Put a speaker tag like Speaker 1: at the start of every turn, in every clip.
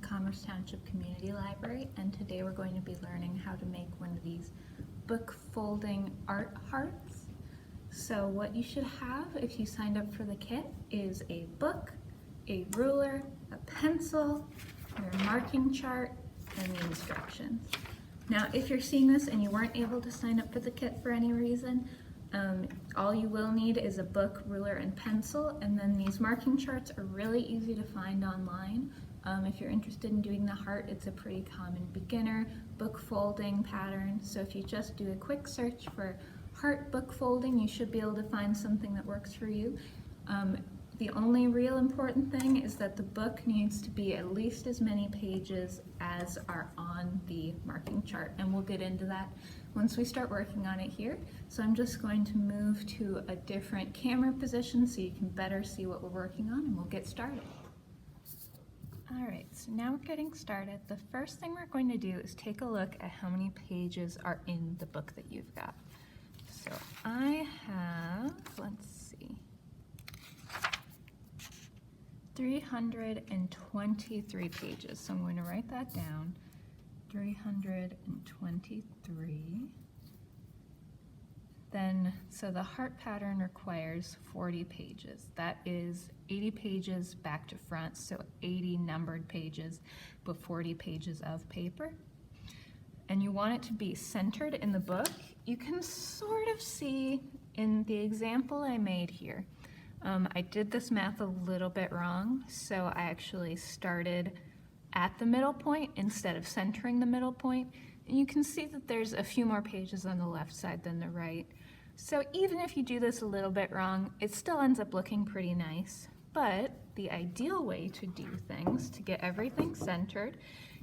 Speaker 1: Commerce Township Community Library, and today we're going to be learning how to make one of these book folding art hearts. So what you should have if you signed up for the kit is a book, a ruler, a pencil, your marking chart, and the instructions. Now if you're seeing this and you weren't able to sign up for the kit for any reason, all you will need is a book, ruler, and pencil, and then these marking charts are really easy to find online. If you're interested in doing the heart, it's a pretty common beginner book folding pattern, so if you just do a quick search for heart book folding, you should be able to find something that works for you. The only real important thing is that the book needs to be at least as many pages as are on the marking chart, and we'll get into that once we start working on it here. So I'm just going to move to a different camera position so you can better see what we're working on, and we'll get started. Alright, so now we're getting started. The first thing we're going to do is take a look at how many pages are in the book that you've got. So I have, let's see, 323 pages. So I'm going to write that down. 323. Then, so the heart pattern requires 40 pages. That is 80 pages back to front, so 80 numbered pages, but 40 pages of paper. And you want it to be centered in the book. You can sort of see in the example I made here. I did this math a little bit wrong, so I actually started at the middle point instead of centering the middle point. And you can see that there's a few more pages on the left side than the right. So even if you do this a little bit wrong, it still ends up looking pretty nice. But the ideal way to do things, to get everything centered,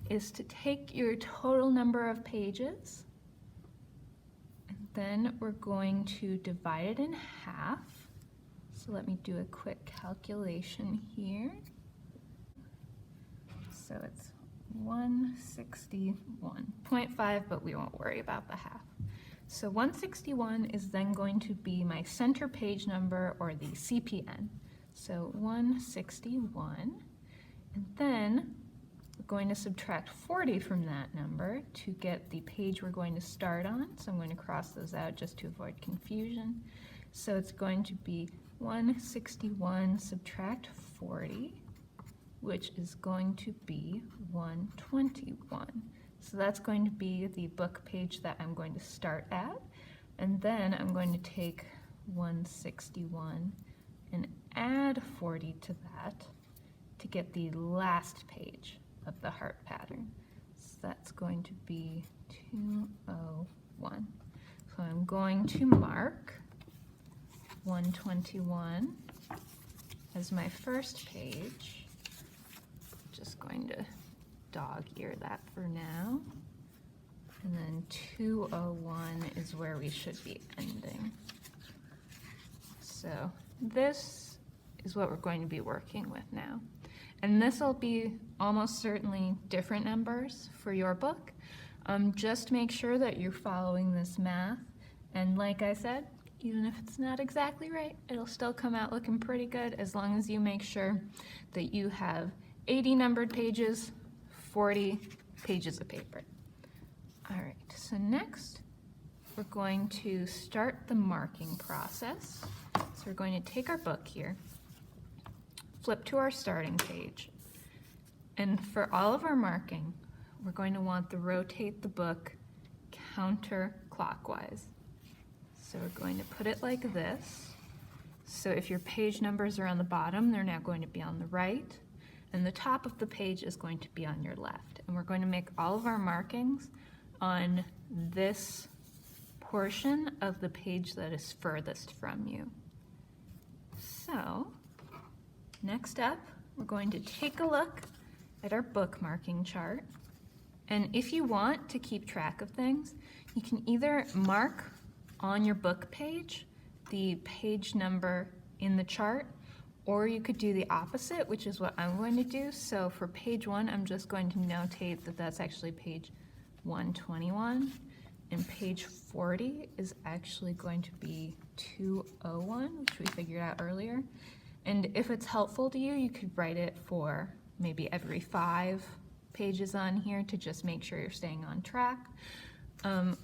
Speaker 1: is to take your total number of pages, and then we're going to divide it in half. So let me do a quick calculation here. So it's 161.5, but we won't worry about the half. So 161 is then going to be my center page number, or the CPN. So 161, and then we're going to subtract 40 from that number to get the page we're going to start on. So I'm going to cross those out just to avoid confusion. So it's going to be 161 subtract 40, which is going to be 121. So that's going to be the book page that I'm going to start at, and then I'm going to take 161 and add 40 to that to get the last page of the heart pattern. So that's going to be 201. So I'm going to mark 121 as my first page. Just going to dog ear that for now, and then 201 is where we should be ending. So this is what we're going to be working with now, and this will be almost certainly different numbers for your book. Just make sure that you're following this math, and like I said, even if it's not exactly right, it'll still come out looking pretty good as long as you make sure that you have 80 numbered pages, 40 pages of paper. All right, so next we're going to start the marking process. So we're going to take our book here, flip to our starting page, and for all of our marking, we're going to want to rotate the book counterclockwise. So we're going to put it like this. So if your page numbers are on the bottom, they're now going to be on the right, and the top of the page is going to be on your left. And we're going to make all of our markings on this portion of the page that is furthest from you. So next up, we're going to take a look at our bookmarking chart. And if you want to keep track of things, you can either mark on your book page the page number in the chart, or you could do the opposite, which is what I'm going to do. So for page 1, I'm just going to notate that that's actually page 121, and page 40 is actually going to be 201, which we figured out earlier. And if it's helpful to you, you could write it for maybe every 5 pages on here to just make sure you're staying on track.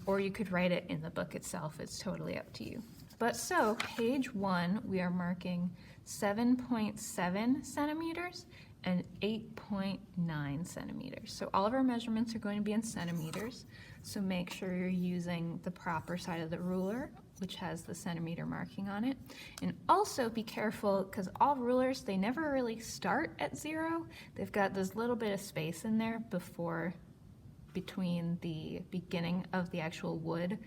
Speaker 1: Or you could write it in the book itself. It's totally up to you. But so page 1, we are marking 7.7 centimeters and 8.9 centimeters. So all of our measurements are going to be in centimeters. So make sure you're using the proper side of the ruler, which has the centimeter marking on it. And also be careful, because all rulers, they never really start at 0. They've got this little bit of space in there between the beginning of the actual wood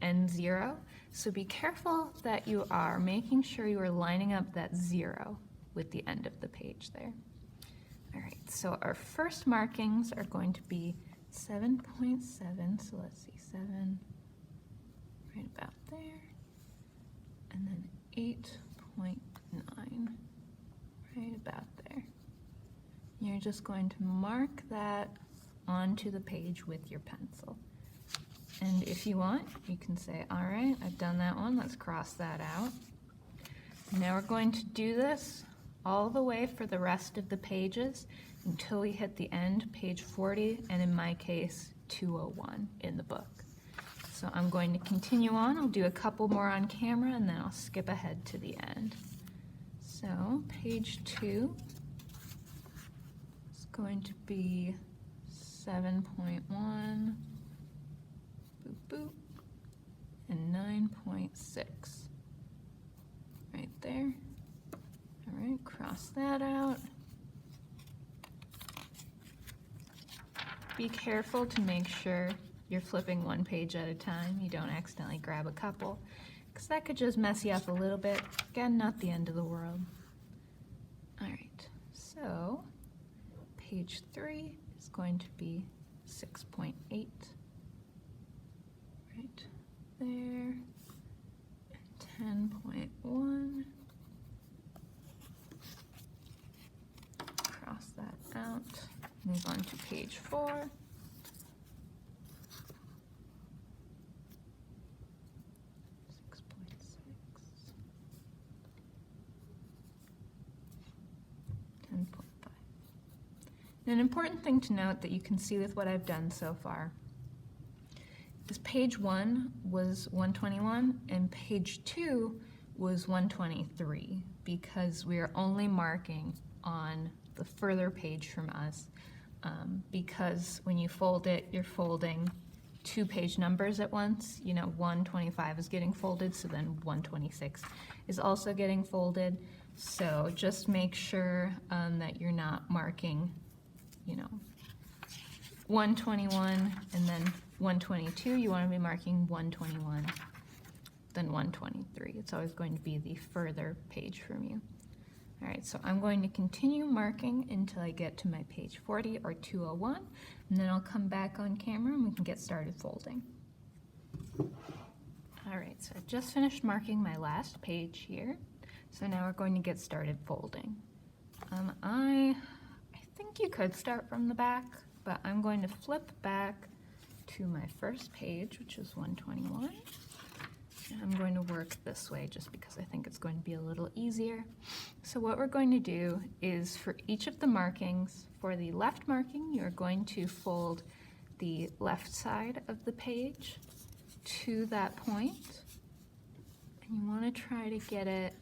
Speaker 1: and 0. So be careful that you are making sure you are lining up that 0 with the end of the page there. All right, so our first markings are going to be 7.7, so let's see, 7 right about there, and then 8.9 right about there. You're just going to mark that onto the page with your pencil. And if you want, you can say, all right, I've done that one, let's cross that out. Now we're going to do this all the way for the rest of the pages until we hit the end, page 40, and in my case, 201 in the book. So I'm going to continue on. I'll do a couple more on camera and then I'll skip ahead to the end. So page 2 is going to be 7.1, boop, boop, and 9.6 right there. All right, cross that out. Be careful to make sure you're flipping one page at a time. You don't accidentally grab a couple, because that could just mess you up a little bit. Again, not the end of the world. All right, so page 3 is going to be 6.8 right there, and 10.1. Cross that out. Move on to page 4. 10.5. An important thing to note that you can see with what I've done so far is page 1 was 121 and page 2 was 123, because we are only marking on the further page from us, because when you fold it, you're folding 2 page numbers at once. You know, 125 is getting folded, so then 126 is also getting folded. So just make sure that you're not marking, you know, 121 and then 122. You want to be marking 121, then 123. It's always going to be the further page from you. All right, so I'm going to continue marking until I get to my page 40 or 201, and then I'll come back on camera and we can get started folding. All right, so I've just finished marking my last page here. So now we're going to get started folding. I think you could start from the back, but I'm going to flip back to my first page, which is 121. And I'm going to work this way just because I think it's going to be a little easier. So what we're going to do is, for each of the markings, for the left marking, you're going to fold the left side of the page to that point. And you want to try to get it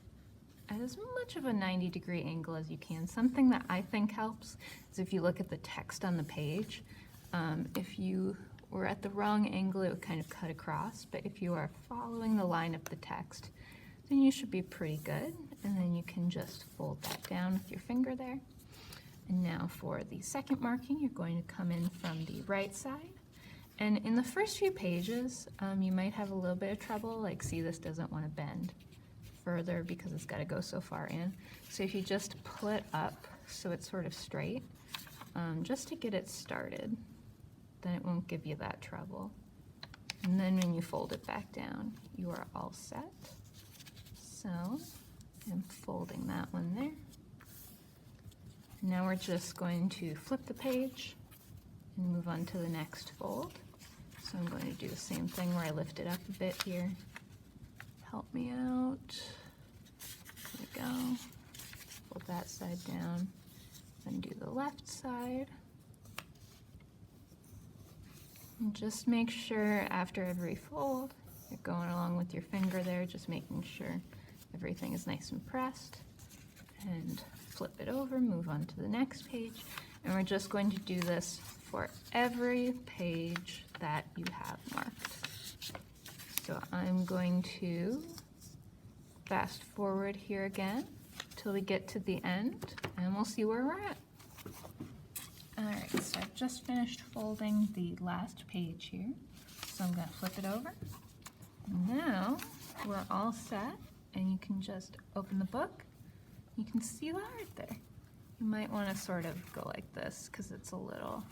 Speaker 1: at as much of a 90-degree angle as you can. Something that I think helps is if you look at the text on the page. If you were at the wrong angle, it would kind of cut across, but if you are following the line of the text, then you should be pretty good. And then you can just fold that down with your finger there. And now for the second marking, you're going to come in from the right side. And in the first few pages, you might have a little bit of trouble, like see, this doesn't want to bend further because it's got to go so far in. So if you just pull it up so it's sort of straight, just to get it started, then it won't give you that trouble. And then when you fold it back down, you are all set. So I'm folding that one there. Now we're just going to flip the page and move on to the next fold. So I'm going to do the same thing where I lift it up a bit here. Help me out. There we go. Fold that side down. Then do the left side. And just make sure after every fold, you're going along with your finger there, just making sure everything is nice and pressed. And flip it over, move on to the next page. And we're just going to do this for every page that you have marked. So I'm going to fast forward here again till we get to the end, and we'll see where we're at. Alright, so I've just finished folding the last page here, so I'm going to flip it over. Now we're all set, and you can just open the book. You can see the art there. You might want to sort of go like this because it's a little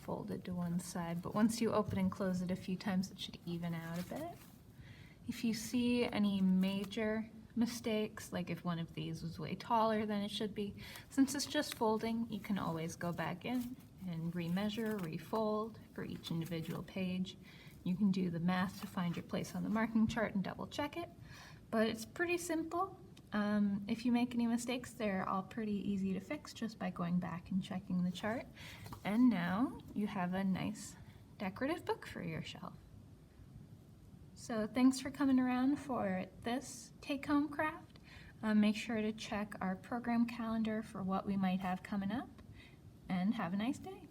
Speaker 1: folded to one side, but once you open and close it a few times, it should even out a bit. If you see any major mistakes, like if one of these was way taller than it should be, since it's just folding, you can always go back in and remeasure, refold for each individual page. You can do the math to find your place on the marking chart and double check it, but it's pretty simple. If you make any mistakes, they're all pretty easy to fix just by going back and checking the chart. And now you have a nice decorative book for your shelf. So thanks for coming around for this take-home craft. Make sure to check our program calendar for what we might have coming up, and have a nice day.